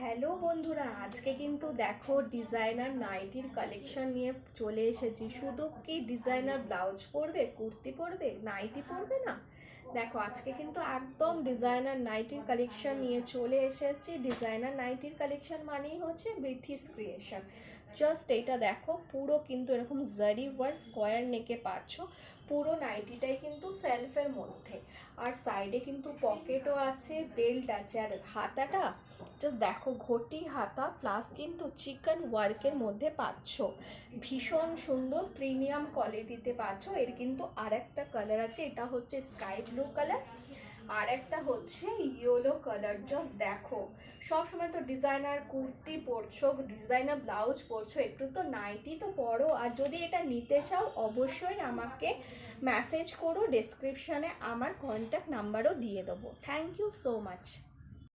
Hello বন্ধুরা, আজকে কিন্তু দেখো ডিজাইনার নাইটির কালেকশন নিয়ে চলে এসেছি। শুধু কি ডিজাইনার ব্লাউজ পরবে, কুর্তি পরবে, নাইটি পরবে না? দেখো আজকে কিন্তু একদম ডিজাইনার নাইটির কালেকশন নিয়ে চলে এসেছি। ডিজাইনার নাইটির কালেকশন মানেই হচ্ছে বিথিস ক্রিয়েশন। জাস্ট এটা দেখো, পুরো কিন্তু এরকম জারি ওয়ার্ক স্কোয়ার নেকে পাচ্ছ। পুরো নাইটিটাই কিন্তু সেলফের মধ্যে, আর সাইডে কিন্তু পকেটও আছে, বেল্ট আছে, আর হাতাটা জাস্ট দেখো ঘটি হাতা প্লাস কিন্তু চিকেন ওয়ার্কের মধ্যে পাচ্ছ। ভীষণ সুন্দর প্রিমিয়াম কোয়ালিটিতে পাচ্ছ। এর কিন্তু আরেকটা কালার আছে, এটা হচ্ছে স্কাই ব্লু কালার, আর একটা হচ্ছে ইয়েলো কালার। জাস্ট দেখো, সবসময় তো ডিজাইনার কুর্তি পরছো, ডিজাইনার ব্লাউজ পরছো, একটু তো নাইটি তো পরো। আর যদি এটা নিতে চাও অবশ্যই আমাকে মেসেজ করো, ডেসক্রিপশানে আমার কন্ট্যাক্ট নাম্বারও দিয়ে দেবো। Thank you so much.